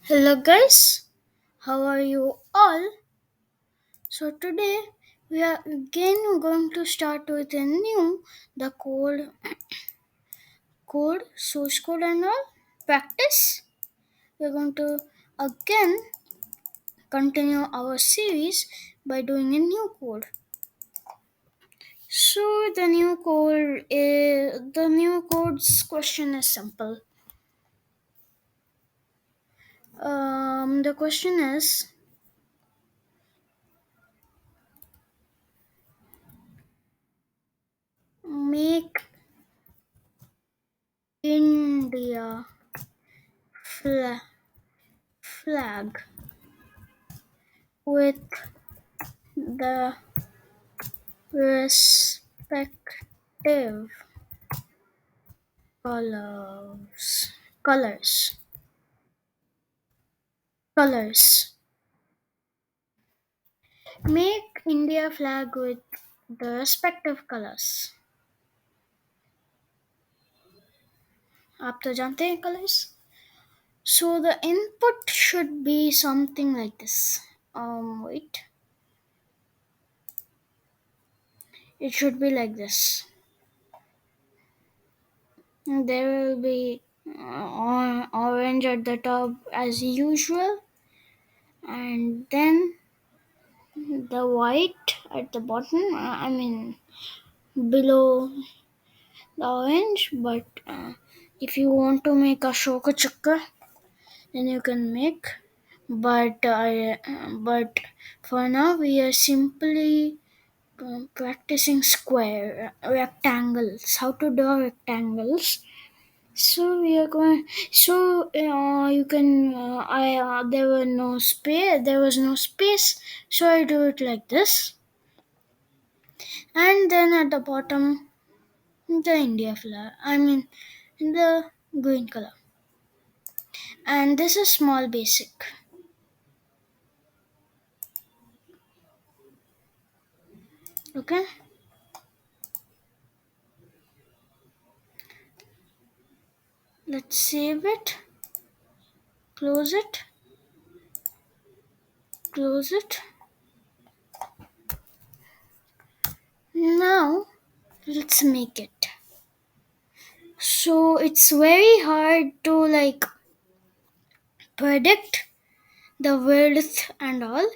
Hello guys, how are you all? So today we are again going to start with a new the code, source code and all practice. We're going to again continue our series by doing a new code. So the new code's question is simple. The question is make India fla- flag with the respective colors colors colors make India flag with the respective colors. आप तो जानते हैं colors. So the input should be something like this. Wait, it should be like this. There will be orange at the top as usual, and then the white at the bottom. I mean below the orange, but if you want to make a Ashoka Chakra, then you can make. But for now, we are simply practicing square rectangles. How to draw rectangles. So we are going. So you can. I there were no space. There was no space. So I do it like this, and then at the bottom, the India flag. I mean, the green color. And this is small basic. Okay, let's save it, close it, close it. Now let's make it. So it's very hard to predict the width and all.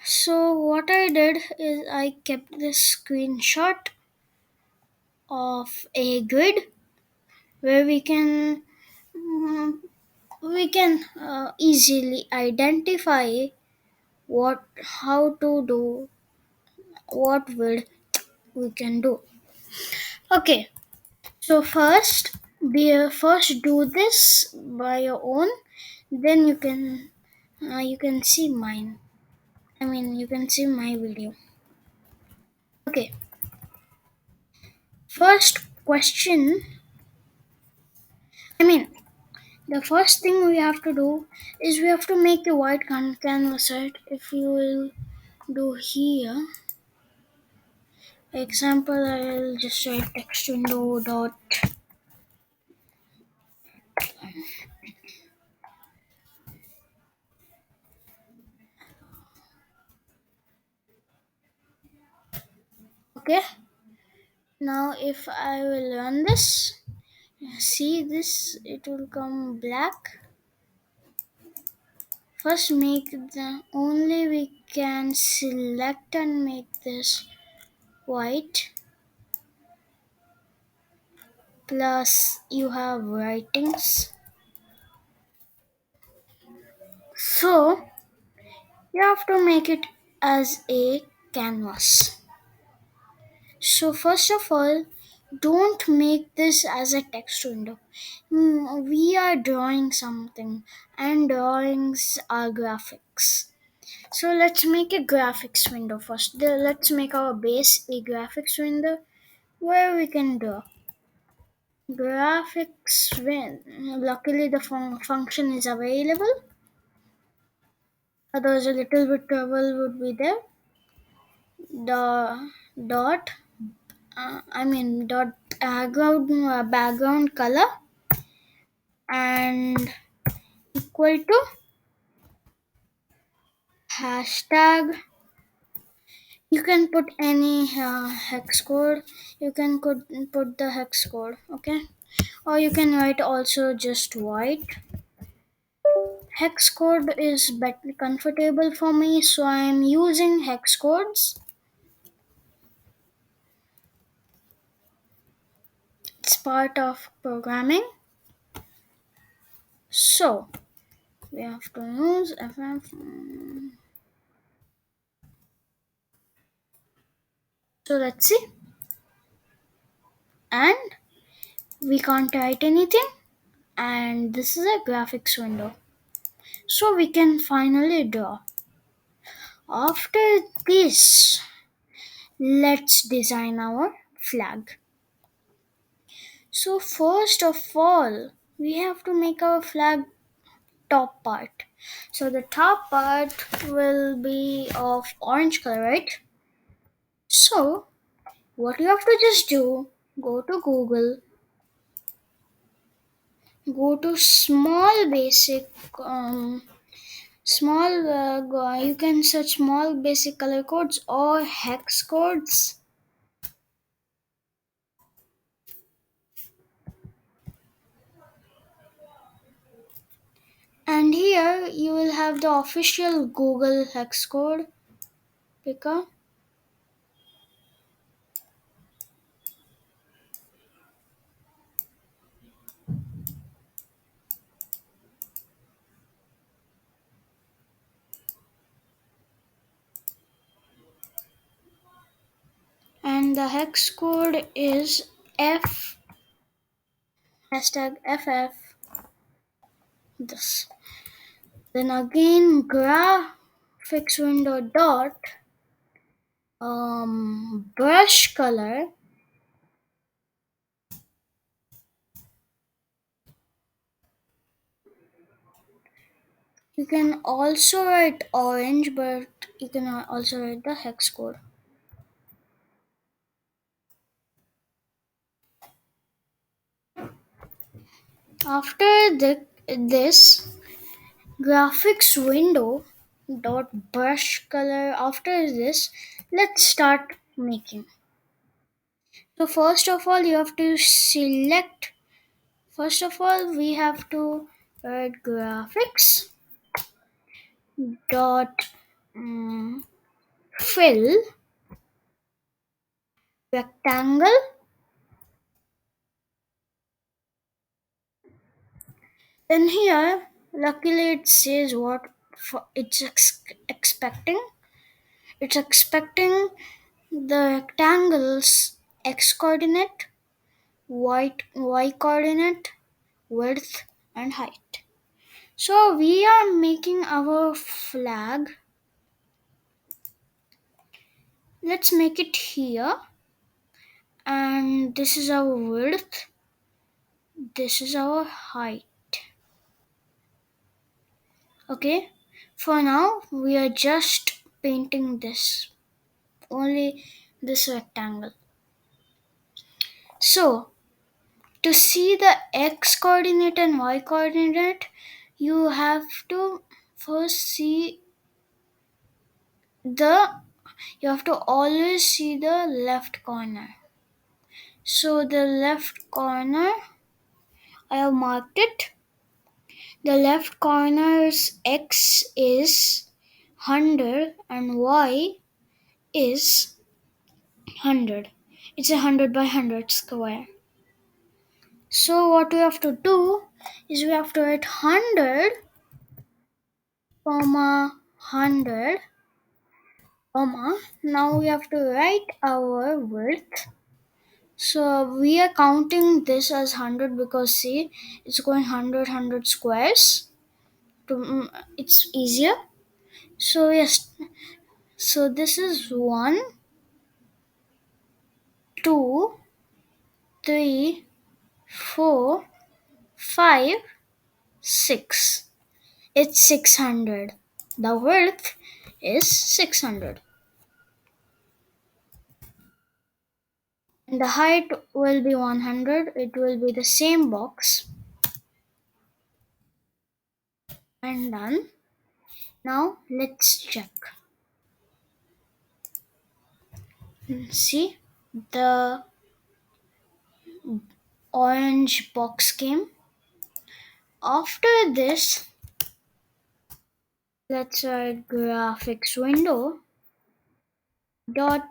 So what I did is I kept this screenshot of a grid where mm, we can easily identify what how to do what width we can do. Okay, so first do this by your own, then you can see mine. I mean, you can see my video. Okay, first question. I mean, the first thing we have to do is we have to make a white canvas, right? If you will do here, example, I'll just write text window dot. Okay, now if I will run this, see this, it will come black. First make the only we can select and make this white, plus you have writings. So you have to make it as a canvas. So first of all, don't make this as a text window. We are drawing something, and drawings are graphics. So let's make a graphics window first. Let's make our base a graphics window where we can draw. Graphics win. Luckily, the function is available. Otherwise, a little bit trouble would be there. The dot. I mean dot background color and equal to hashtag. You can put any hex code. You can put the hex code, okay? Or you can write also just white. Hex code is better comfortable for me, so I am using hex codes. It's part of programming. So we have to use FF. So let's see. And we can't write anything. And this is a graphics window. So we can finally draw. After this, let's design our flag. So first of all, we have to make our flag top part. So the top part will be of orange color, right? So what you have to just do, go to Google, go to small basic, you can search small basic color codes or hex codes. And here you will have the official Google hex code picker. And the hex code is F hashtag FF this. Then again graphics window dot brush color. You can also write orange, but you can also write the hex code. After this graphics window dot brush color, after this, let's start making. So first of all, you have to select. First of all, we have to write graphics dot fill rectangle. Then here, luckily it says what it's expecting. It's expecting the rectangle's x coordinate, y coordinate, width, and height. So we are making our flag. Let's make it here. And this is our width. This is our height. Okay. For now, we are just painting this. Only this rectangle. So, to see the x coordinate and y coordinate, you have to first see the you have to always see the left corner. So the left corner, I have marked it. The left corner's x is 100 and y is 100. It's 100 by 100 square. So what we have to do is we have to write 100 comma 100 comma. Now we have to write our width. So we are counting this as 100 because see it's going 100 squares. It's easier. So yes, so this is 1, 2, 3, 4, 5, 6. It's 600. The width is 600. And the height will be 100. It will be the same box. And done. Now let's check. See, the orange box came. After this, let's write graphics window dot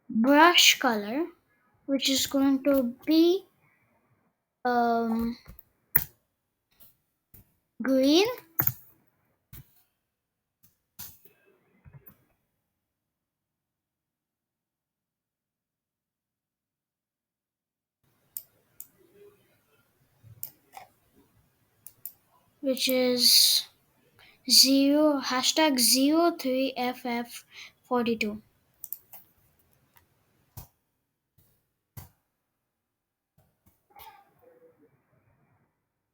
brush color, which is going to be um, green, which is 03FF42.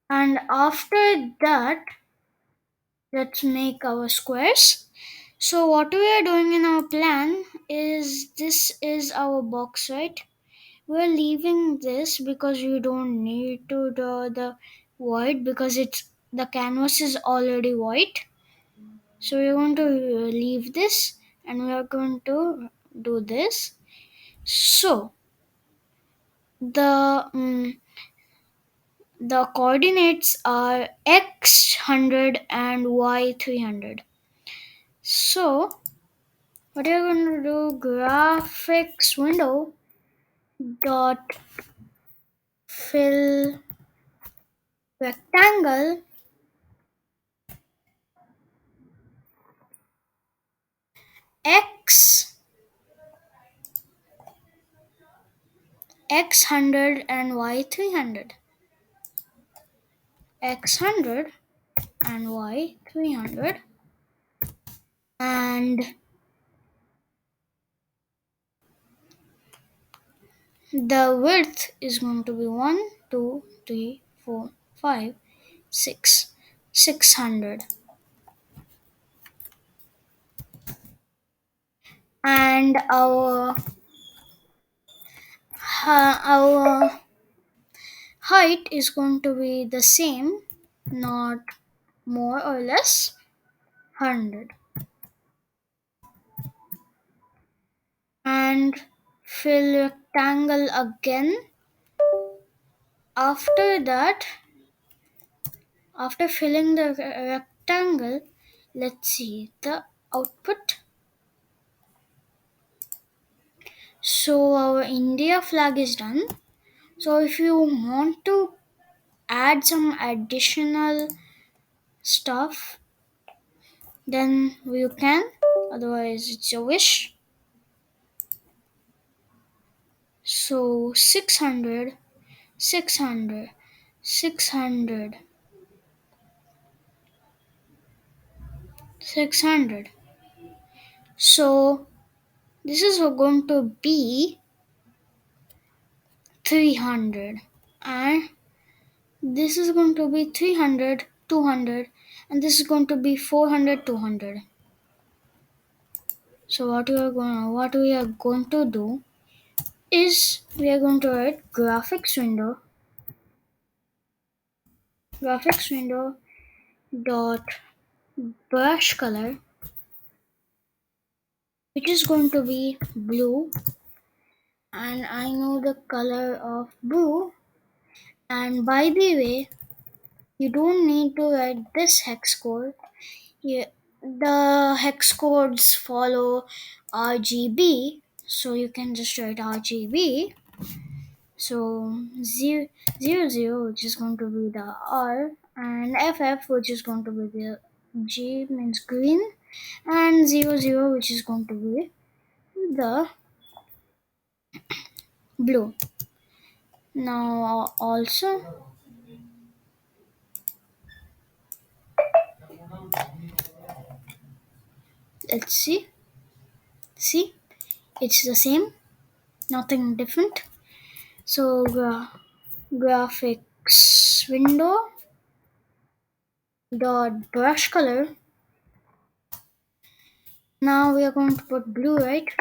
And after that, let's make our squares. So what we are doing in our plan is, this is our box, right? We're leaving this because you don't need to draw the void, because it's the canvas is already white. So we're going to leave this, and we are going to do this. So the the coordinates are x 100 and y 300. So what you're going to do, graphics window dot fill rectangle x 100 and y 300. X 100 and y 300, and the width is going to be 1, 2, 3, 4, 5, 6, 600. And our height is going to be the same, not more or less, 100. And fill rectangle again. After that, after filling the rectangle, let's see the output. So our India flag is done. So if you want to add some additional stuff, then you can, otherwise it's your wish. So 600, 600, 600, 600. So this is going to be 300, and this is going to be 300, 200, and this is going to be 400, 200. So what we are going to do is, we are going to write graphics window dot brush color, which is going to be blue, and I know the color of blue. And by the way, you don't need to write this hex code. Yeah, the hex codes follow RGB, so you can just write RGB. So 0, which is going to be the R, and FF, which is going to be the G, means green, and 00, which is going to be the blue. Now also, let's see, it's the same, nothing different. So graphics window dot brush color. Now we are going to put blue, right?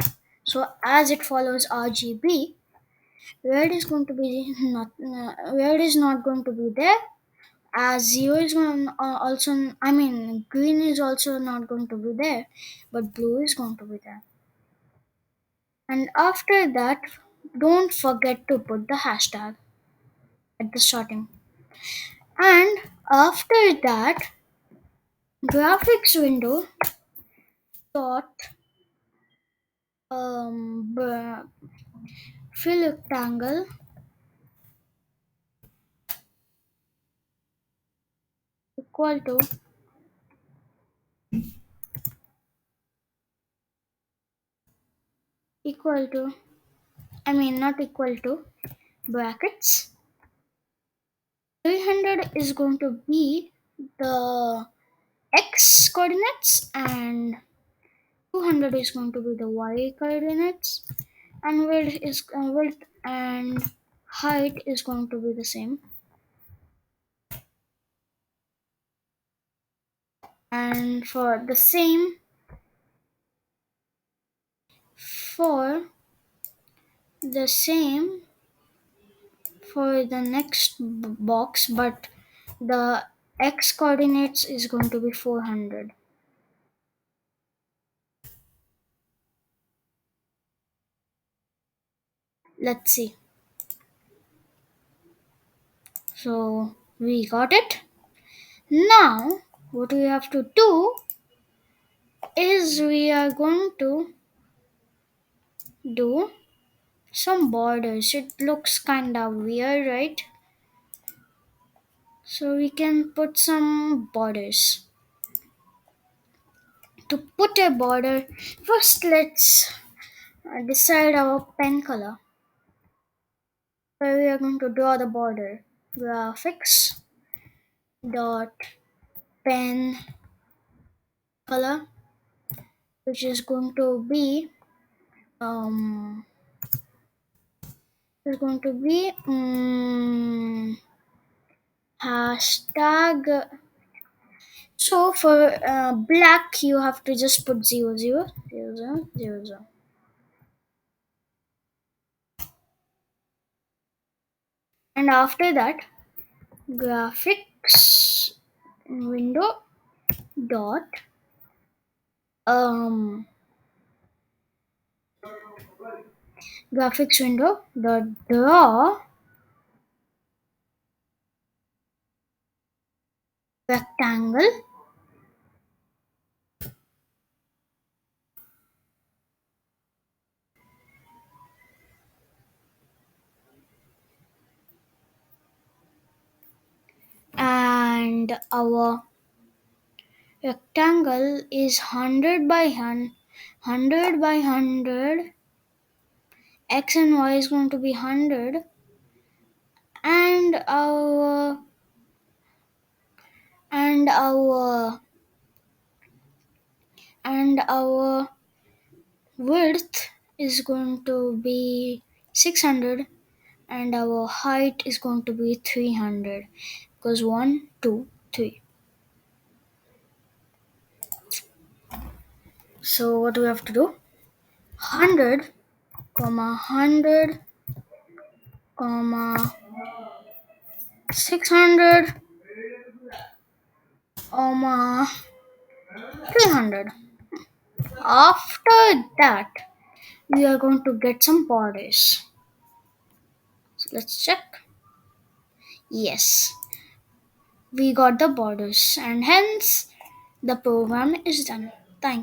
So as it follows RGB, red is going to be red is not going to be there, as zero is going also, I mean, green is also not going to be there, but blue is going to be there. And after that, don't forget to put the hashtag at the starting. And after that, graphics window dot fill rectangle equal to equal to I mean not equal to brackets. 300 is going to be the x coordinates and 200 is going to be the y coordinates, and width and height is going to be the same. And for the same for the next box, but the x coordinates is going to be 400. Let's see. So we got it. Now what we have to do is we are going to do some borders. It looks kinda weird, right? So we can put some borders. To put a border, first let's decide our pen color. Where we are going to draw the border. Graphics dot pen color, which is going to be um is going to be hashtag. So for black, you have to just put 000000. And after that, graphics window dot um graphics window dot draw rectangle and our rectangle is 100 by 100 by 100. X and y is going to be 100, and and our our width is going to be 600, and our height is going to be 300, because 1 2 3. So what do we have to do? 100 comma 100 comma 600 comma 300. After that, we are going to get some borders. So let's check. Yes, we got the borders, and hence the program is done. Thank